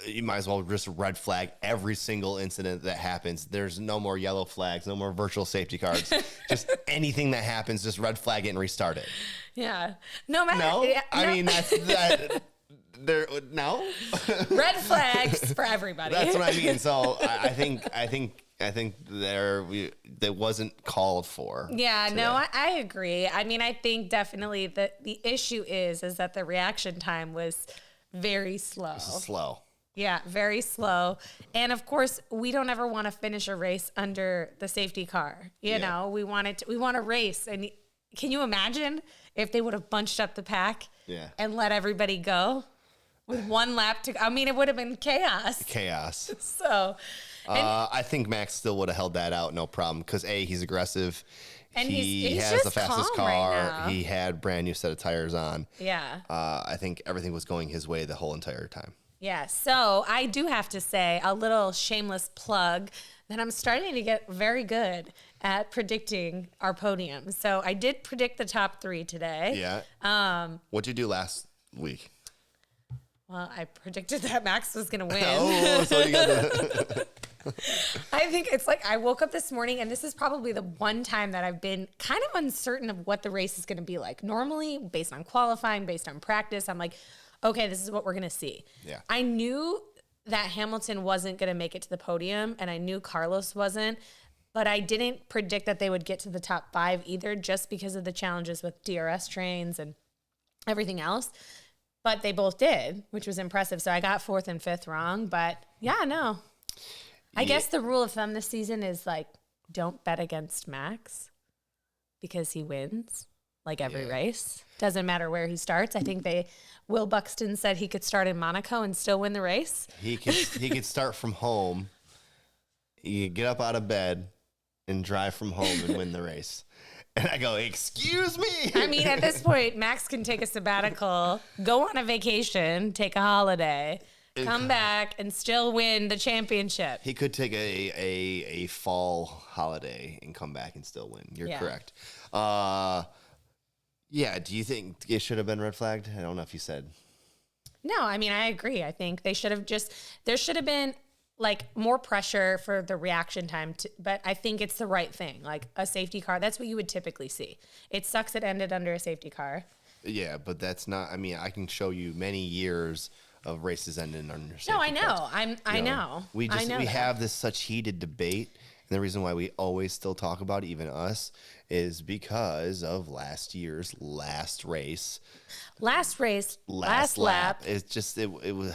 [SPEAKER 1] You might as well just red flag every single incident that happens. There's no more yellow flags, no more virtual safety cards. Just anything that happens, just red flag it and restart it.
[SPEAKER 2] Yeah. No matter.
[SPEAKER 1] No?
[SPEAKER 2] Yeah,
[SPEAKER 1] I mean, that's that. No.
[SPEAKER 2] Red flags for everybody.
[SPEAKER 1] That's what I mean. So I think that wasn't called for.
[SPEAKER 2] Yeah,
[SPEAKER 1] today.
[SPEAKER 2] no, I agree. I mean, I think definitely that the issue is that the reaction time was very slow.
[SPEAKER 1] Slow.
[SPEAKER 2] Yeah, very slow. And of course, we don't ever want to finish a race under the safety car. You know, we want to race. And can you imagine if they would have bunched up the pack and let everybody go with one lap to go? I mean, it would have been chaos. So,
[SPEAKER 1] I think Max still would have held that out, no problem. Because he's aggressive.
[SPEAKER 2] And
[SPEAKER 1] he
[SPEAKER 2] he's
[SPEAKER 1] has the fastest car.
[SPEAKER 2] Right,
[SPEAKER 1] he had brand new set of tires on.
[SPEAKER 2] Yeah.
[SPEAKER 1] I think everything was going his way the whole entire time.
[SPEAKER 2] Yeah, so I do have to say a little shameless plug that I'm starting to get very good at predicting our podium. So I did predict the top 3 today.
[SPEAKER 1] Yeah. What'd you do last week?
[SPEAKER 2] Well, I predicted that Max was going to win.
[SPEAKER 1] Oh, so you got the...
[SPEAKER 2] I think it's like I woke up this morning, and this is probably the one time that I've been kind of uncertain of what the race is going to be like. Normally, based on qualifying, based on practice, I'm like, okay, this is what we're going to see.
[SPEAKER 1] Yeah.
[SPEAKER 2] I knew that Hamilton wasn't going to make it to the podium, and I knew Carlos wasn't, but I didn't predict that they would get to the top 5 either, just because of the challenges with DRS trains and everything else. But they both did, which was impressive. So I got 4th and 5th wrong, but yeah, no. I guess the rule of thumb this season is like, don't bet against Max because he wins like every race. Doesn't matter where he starts. I think Will Buxton said he could start in Monaco and still win the race.
[SPEAKER 1] He could start from home. You get up out of bed and drive from home and win the race. And I go, excuse me.
[SPEAKER 2] I mean, at this point, Max can take a sabbatical, go on a vacation, take a holiday, come back, and still win the championship.
[SPEAKER 1] He could take a fall holiday and come back and still win. You're correct. Yeah, do you think it should have been red flagged? I don't know if you said.
[SPEAKER 2] No, I mean, I agree. I think they should have there should have been like more pressure for the reaction time, but I think it's the right thing. Like a safety car, that's what you would typically see. It sucks it ended under a safety car.
[SPEAKER 1] Yeah, but that's not, I mean, I can show you many years of races ending under safety
[SPEAKER 2] No, I know.
[SPEAKER 1] cars.
[SPEAKER 2] I know.
[SPEAKER 1] We
[SPEAKER 2] that.
[SPEAKER 1] have this such heated debate. And the reason why we always still talk about it, even us, is because of last year's last race.
[SPEAKER 2] Last lap.
[SPEAKER 1] It's just, it was,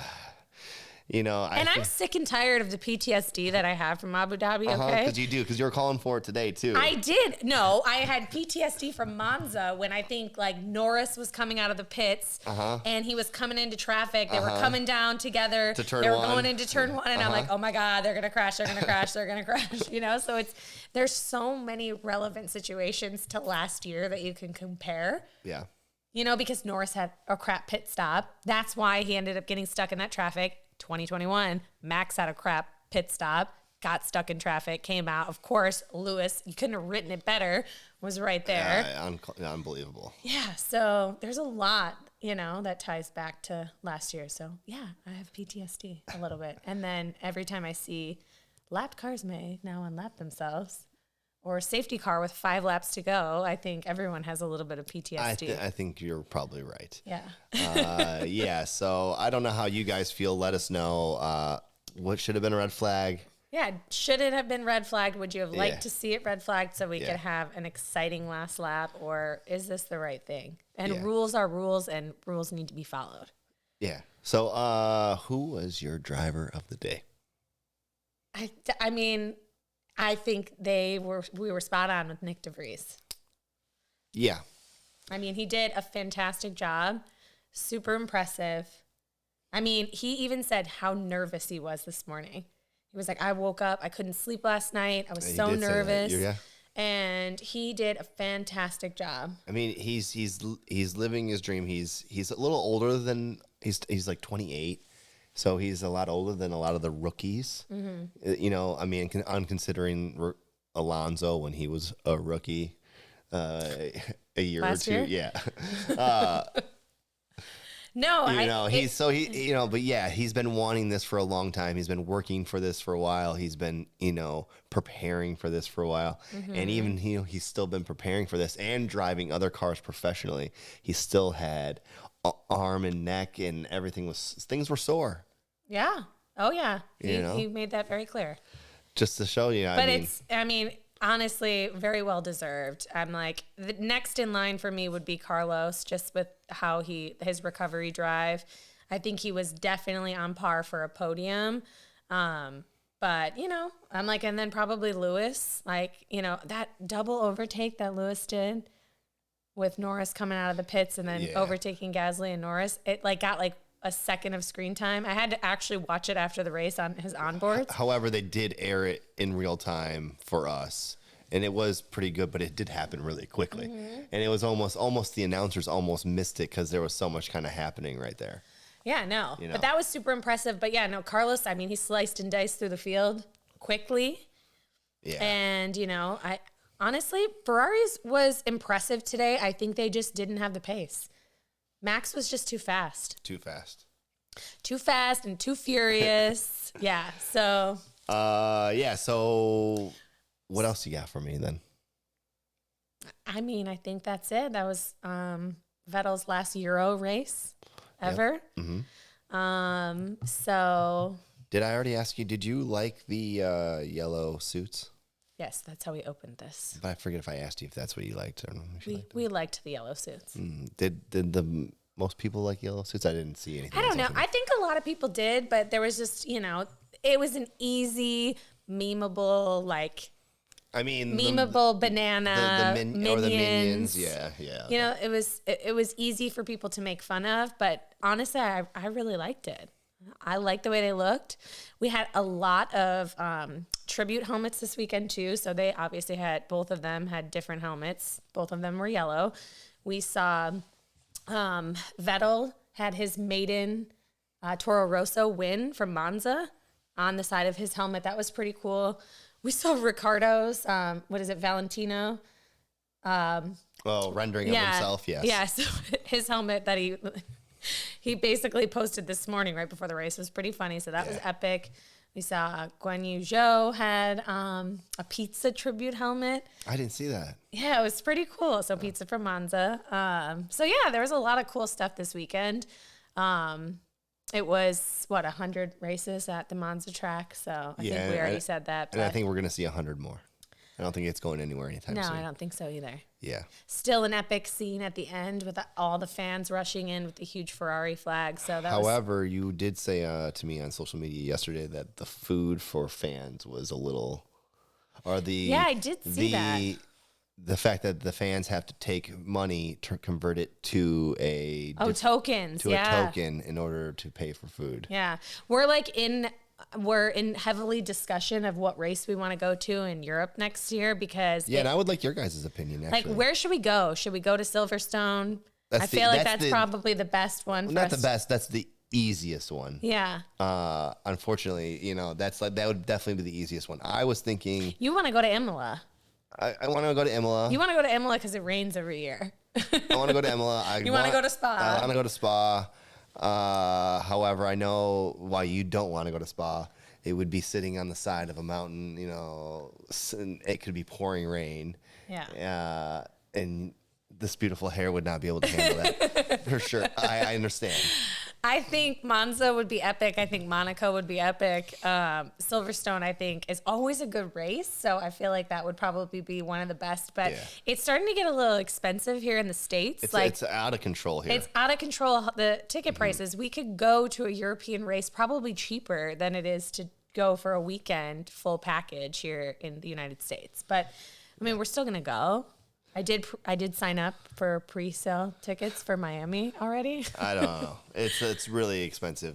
[SPEAKER 1] you know.
[SPEAKER 2] I'm sick and tired of the PTSD that I have from Abu Dhabi, okay?
[SPEAKER 1] Because you were calling for it today, too.
[SPEAKER 2] I did. No, I had PTSD from Monza when I think like Norris was coming out of the pits and he was coming into traffic. They were coming down together.
[SPEAKER 1] To turn
[SPEAKER 2] they were
[SPEAKER 1] one.
[SPEAKER 2] going into turn 1 and I'm like, oh my God, they're going to crash. They're going to crash. They're going to crash. You know, so there's so many relevant situations to last year that you can compare.
[SPEAKER 1] Yeah.
[SPEAKER 2] You know, because Norris had a crap pit stop. That's why he ended up getting stuck in that traffic. 2021, Max had a crap pit stop, got stuck in traffic, came out. Of course, Lewis, you couldn't have written it better, was right there.
[SPEAKER 1] Unbelievable.
[SPEAKER 2] Yeah, so there's a lot, you know, that ties back to last year. So, yeah, I have PTSD a little bit. And then every time I see lapped cars may now unlap themselves, or a safety car with 5 laps to go, I think everyone has a little bit of PTSD.
[SPEAKER 1] I think you're probably right.
[SPEAKER 2] Yeah.
[SPEAKER 1] Yeah, so I don't know how you guys feel. Let us know. What should have been a red flag?
[SPEAKER 2] Yeah, should it have been red flagged? Would you have liked to see it red flagged so we could have an exciting last lap? Or is this the right thing? And rules are rules, and rules need to be followed.
[SPEAKER 1] Yeah. So who was your driver of the day?
[SPEAKER 2] I mean, I think we were spot on with Nyck DeVries.
[SPEAKER 1] Yeah.
[SPEAKER 2] I mean, he did a fantastic job. Super impressive. I mean, he even said how nervous he was this morning. He was like, I woke up, I couldn't sleep last night. I was so nervous. Yeah. And he did a fantastic job. I mean,
[SPEAKER 1] he's living his dream. He's a little older than he's like 28. So he's a lot older than a lot of the rookies. Mm-hmm. You know, I mean, I'm considering Alonso when he was a rookie a year
[SPEAKER 2] Last
[SPEAKER 1] or two.
[SPEAKER 2] Year?
[SPEAKER 1] Yeah.
[SPEAKER 2] No,
[SPEAKER 1] but yeah, he's been wanting this for a long time. He's been working for this for a while. He's been, preparing for this for a while. Mm-hmm. And even he's still been preparing for this and driving other cars professionally. He still had arm and neck and things were sore.
[SPEAKER 2] Yeah. Oh yeah. He made that very clear.
[SPEAKER 1] Just to show you.
[SPEAKER 2] Honestly, very well deserved. I'm like, the next in line for me would be Carlos, just with how his recovery drive. I think he was definitely on par for a podium. But, you know, I'm like, and then probably Lewis, like, you know, that double overtake that Lewis did with Norris coming out of the pits and then overtaking Gasly and Norris, it like got like a second of screen time. I had to actually watch it after the race on his onboards.
[SPEAKER 1] However, they did air it in real time for us, and it was pretty good, but it did happen really quickly. And it was almost the announcers almost missed it because there was so much kind of happening right there.
[SPEAKER 2] Yeah, no.
[SPEAKER 1] You know?
[SPEAKER 2] But that was super impressive. But yeah, no, Carlos, I mean, he sliced and diced through the field quickly.
[SPEAKER 1] Yeah.
[SPEAKER 2] And, you know, I honestly, Ferrari's was impressive today. I think they just didn't have the pace. Max was just too fast.
[SPEAKER 1] Too fast.
[SPEAKER 2] Too fast and too furious. Yeah. So.
[SPEAKER 1] So what else you got for me then?
[SPEAKER 2] I mean, I think that's it. That was Vettel's last Euro race ever.
[SPEAKER 1] Yep.
[SPEAKER 2] So.
[SPEAKER 1] Did I already ask you, did you like the yellow suits?
[SPEAKER 2] Yes, that's how we opened this.
[SPEAKER 1] But I forget if I asked you if that's what you liked. I don't know if you liked
[SPEAKER 2] we liked the yellow suits.
[SPEAKER 1] Did the most people like yellow suits? I didn't see anything.
[SPEAKER 2] I don't know. I think a lot of people did, but there was just, you know, it was an easy, memeable, like, memeable banana, minions.
[SPEAKER 1] Or the minions. Yeah.
[SPEAKER 2] You know, it was easy for people to make fun of, but honestly, I really liked it. I liked the way they looked. We had a lot of tribute helmets this weekend too, so they obviously both of them had different helmets. Both of them were yellow. We saw Vettel had his maiden Toro Rosso win from Monza on the side of his helmet. That was pretty cool. We saw Ricciardo's, Valentino?
[SPEAKER 1] Rendering of himself, yes.
[SPEAKER 2] Yeah, so his helmet that he basically posted this morning right before the race was pretty funny. So that was epic. We saw Guan Yu Zhou had a pizza tribute helmet.
[SPEAKER 1] I didn't see that.
[SPEAKER 2] Yeah, it was pretty cool. So pizza from Monza. There was a lot of cool stuff this weekend. It was 100 races at the Monza track. So I think we already said that.
[SPEAKER 1] And I think we're going to see 100 more. I don't think it's going anywhere anytime soon.
[SPEAKER 2] No, I don't think so either.
[SPEAKER 1] Yeah.
[SPEAKER 2] Still an epic scene at the end with all the fans rushing in with the huge Ferrari flag. So
[SPEAKER 1] However, you did say to me on social media yesterday that the food for fans was a little, I did see that. The fact that the fans have to take money to convert it to
[SPEAKER 2] tokens.
[SPEAKER 1] A token in order to pay for food.
[SPEAKER 2] Yeah, we're in heavily discussion of what race we want to go to in Europe next year because
[SPEAKER 1] and I would like your guys' opinion. Actually,
[SPEAKER 2] like where should we go? Should we go to Silverstone? I feel like that's probably the best one.
[SPEAKER 1] Not the best. That's the easiest one.
[SPEAKER 2] Yeah.
[SPEAKER 1] Unfortunately, that would definitely be the easiest one. I was thinking
[SPEAKER 2] you want to go to Imola.
[SPEAKER 1] I want to go to Imola.
[SPEAKER 2] You want to go to Imola because it rains every year.
[SPEAKER 1] I want to go to Imola.
[SPEAKER 2] You want to go to Spa.
[SPEAKER 1] I want to go to Spa. However, I know why you don't want to go to Spa. It would be sitting on the side of a mountain, and it could be pouring rain.
[SPEAKER 2] Yeah.
[SPEAKER 1] And this beautiful hair would not be able to handle that for sure. I understand.
[SPEAKER 2] I think Monza would be epic. I think Monaco would be epic. Silverstone, I think, is always a good race. So I feel like that would probably be one of the best. But it's starting to get a little expensive here in the States.
[SPEAKER 1] It's out of control here.
[SPEAKER 2] It's out of control. The ticket prices, we could go to a European race probably cheaper than it is to go for a weekend full package here in the United States. But, I mean, we're still going to go. I did sign up for pre-sale tickets for Miami already.
[SPEAKER 1] I don't know. It's really expensive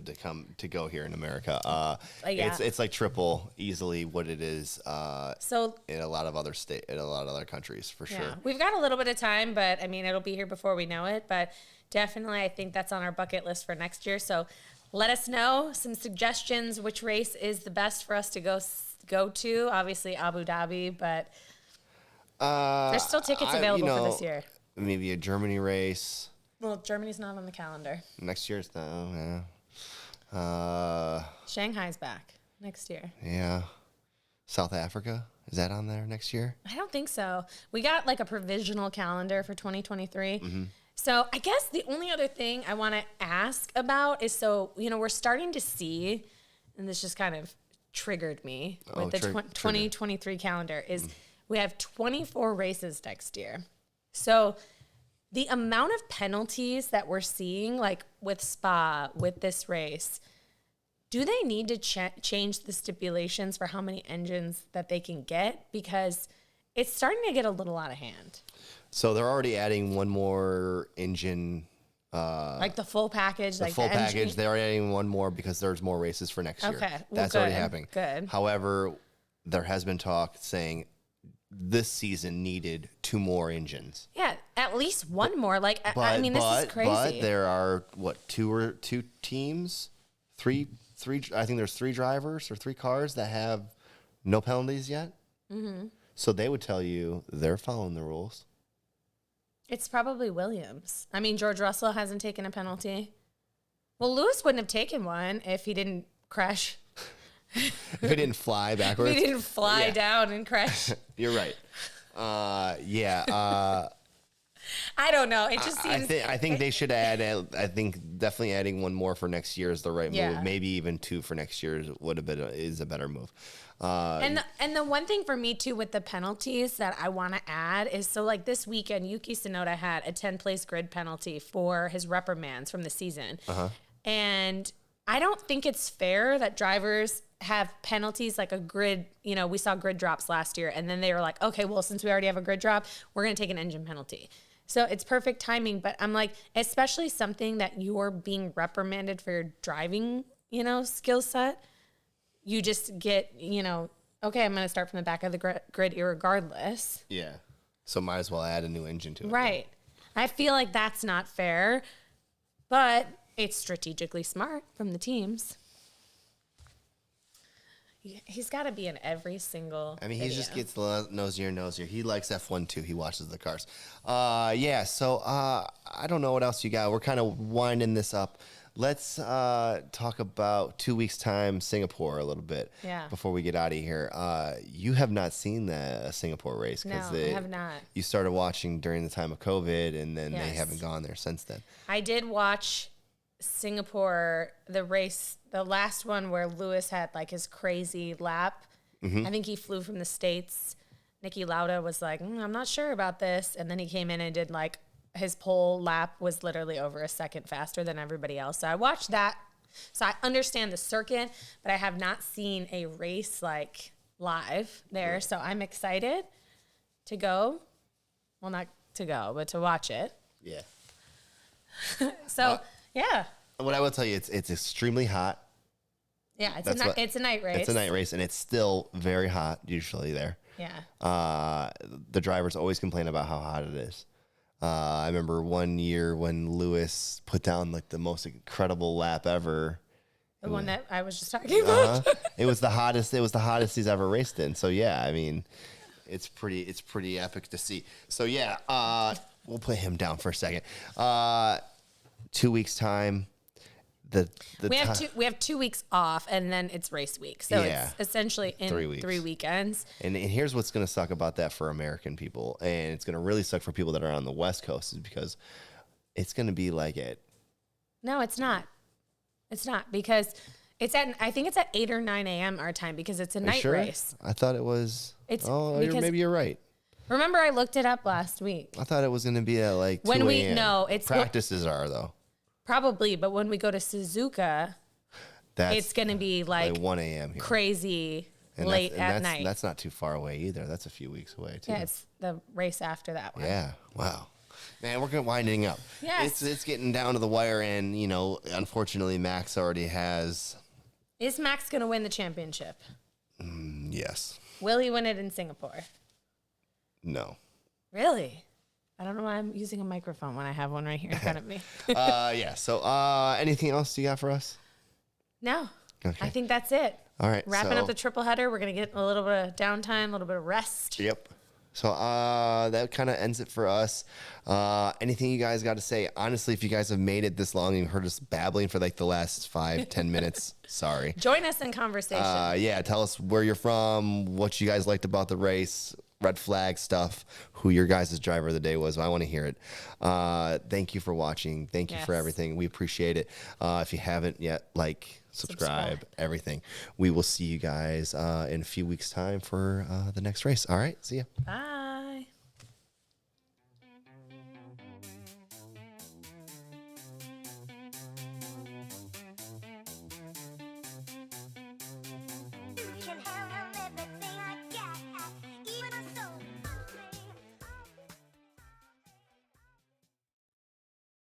[SPEAKER 1] to go here in America. It's like triple easily what it is in a lot of other countries for sure.
[SPEAKER 2] We've got a little bit of time, but I mean it'll be here before we know it. But definitely, I think that's on our bucket list for next year. So let us know some suggestions. Which race is the best for us to go to? Obviously Abu Dhabi, but. There's still tickets available for this year.
[SPEAKER 1] Maybe a Germany race.
[SPEAKER 2] Well, Germany's not on the calendar.
[SPEAKER 1] Next year's no.
[SPEAKER 2] Shanghai's back next year.
[SPEAKER 1] Yeah. South Africa, is that on there next year?
[SPEAKER 2] I don't think so. We got like a provisional calendar for 2023. Mm-hmm. So I guess the only other thing I want to ask about is we're starting to see, and this just kind of triggered me with the 2023 calendar is. We have 24 races next year. So the amount of penalties that we're seeing, like with Spa, with this race, do they need to change the stipulations for how many engines that they can get? Because it's starting to get a little out of hand.
[SPEAKER 1] So they're already adding one more engine.
[SPEAKER 2] Like the full package?
[SPEAKER 1] The full package, they're adding one more because there's more races for next year.
[SPEAKER 2] Okay. Well,
[SPEAKER 1] that's already happening.
[SPEAKER 2] Good.
[SPEAKER 1] However, there has been talk saying this season needed 2 more engines.
[SPEAKER 2] Yeah, at least one more. Like, I mean, this is crazy.
[SPEAKER 1] But there are, two teams? Three, I think there's 3 drivers or 3 cars that have no penalties yet. Mm-hmm. So they would tell you they're following the rules.
[SPEAKER 2] It's probably Williams. I mean, George Russell hasn't taken a penalty. Well, Lewis wouldn't have taken one if he didn't crash.
[SPEAKER 1] If he didn't fly backwards.
[SPEAKER 2] If he didn't fly down and crash.
[SPEAKER 1] You're right.
[SPEAKER 2] I don't know. It just seems.
[SPEAKER 1] I think they should add. I think definitely adding one more for next year is the right move. Maybe even 2 for next year is a better move.
[SPEAKER 2] And the one thing for me too with the penalties that I want to add is, so like this weekend, Yuki Tsunoda had a 10-place grid penalty for his reprimands from the season, and I don't think it's fair that drivers have penalties like a grid. You know, we saw grid drops last year, and then they were like, okay, well, since we already have a grid drop, we're going to take an engine penalty. So it's perfect timing. But I'm like, especially something that you're being reprimanded for your driving, skill set, you just get, okay, I'm going to start from the back of the grid irregardless.
[SPEAKER 1] Yeah. So might as well add a new engine to it.
[SPEAKER 2] Right. I feel like that's not fair, but it's strategically smart from the teams. He's got to be in every single video.
[SPEAKER 1] He just gets nosier. He likes F1 too. He watches the cars. So I don't know what else you got. We're kind of winding this up. Let's talk about 2 weeks' time, Singapore a little bit before we get out of here. You have not seen the Singapore race.
[SPEAKER 2] No, I have not.
[SPEAKER 1] You started watching during the time of COVID, and then they haven't gone there since then.
[SPEAKER 2] I did watch Singapore, the race, the last one where Lewis had like his crazy lap. Mm-hmm. I think he flew from the States. Niki Lauda was like, I'm not sure about this. And then he came in and did like his pole lap was literally over a second faster than everybody else. So I watched that. So I understand the circuit, but I have not seen a race like live there. So I'm excited to go. Well, not to go, but to watch it.
[SPEAKER 1] Yeah.
[SPEAKER 2] Yeah.
[SPEAKER 1] What I will tell you, it's extremely hot.
[SPEAKER 2] Yeah, it's a night race.
[SPEAKER 1] It's a night race, and it's still very hot usually there.
[SPEAKER 2] Yeah.
[SPEAKER 1] The drivers always complain about how hot it is. I remember one year when Lewis put down like the most incredible lap ever.
[SPEAKER 2] The one that I was just talking about.
[SPEAKER 1] It was the hottest. It was the hottest he's ever raced in. So yeah, I mean, it's pretty epic to see. So yeah, we'll put him down for a second. 2 weeks time.
[SPEAKER 2] We have 2 weeks off, and then it's race week. So it's essentially in 3 weekends.
[SPEAKER 1] And here's what's going to suck about that for American people, and it's going to really suck for people that are on the West Coast, is because it's going to be like it. No,
[SPEAKER 2] it's not. It's not, because I think it's at 8 or 9 a.m. our time, because it's a night race.
[SPEAKER 1] I thought it was. Maybe you're right.
[SPEAKER 2] Remember, I looked it up last week.
[SPEAKER 1] I thought it was going to be at like 2 a.m.
[SPEAKER 2] No, it's
[SPEAKER 1] practices are though.
[SPEAKER 2] Probably, but when we go to Suzuka, it's going to be like
[SPEAKER 1] 1 a.m. here.
[SPEAKER 2] Crazy late at night.
[SPEAKER 1] That's not too far away either. That's a few weeks away too.
[SPEAKER 2] Yeah, it's the race after that one.
[SPEAKER 1] Yeah, wow. Man, we're winding up.
[SPEAKER 2] Yes.
[SPEAKER 1] It's getting down to the wire, and, unfortunately, Max already has.
[SPEAKER 2] Is Max going to win the championship?
[SPEAKER 1] Yes.
[SPEAKER 2] Will he win it in Singapore?
[SPEAKER 1] No.
[SPEAKER 2] Really? I don't know why I'm using a microphone when I have one right here in front of me.
[SPEAKER 1] Yeah. So, anything else you got for us?
[SPEAKER 2] No.
[SPEAKER 1] Okay.
[SPEAKER 2] I think that's it.
[SPEAKER 1] All right.
[SPEAKER 2] Wrapping up the triple header. We're going to get a little bit of downtime, a little bit of rest.
[SPEAKER 1] Yep. So that kind of ends it for us. Anything you guys got to say? Honestly, if you guys have made it this long and heard us babbling for like the last 5-10 minutes, sorry.
[SPEAKER 2] Join us in conversation.
[SPEAKER 1] Yeah, tell us where you're from, what you guys liked about the race, red flag stuff, who your guys' driver of the day was. I want to hear it. Thank you for watching. Thank you for everything. We appreciate it. If you haven't yet, subscribe, everything. We will see you guys in a few weeks' time for the next race. All right, see ya.
[SPEAKER 2] Bye.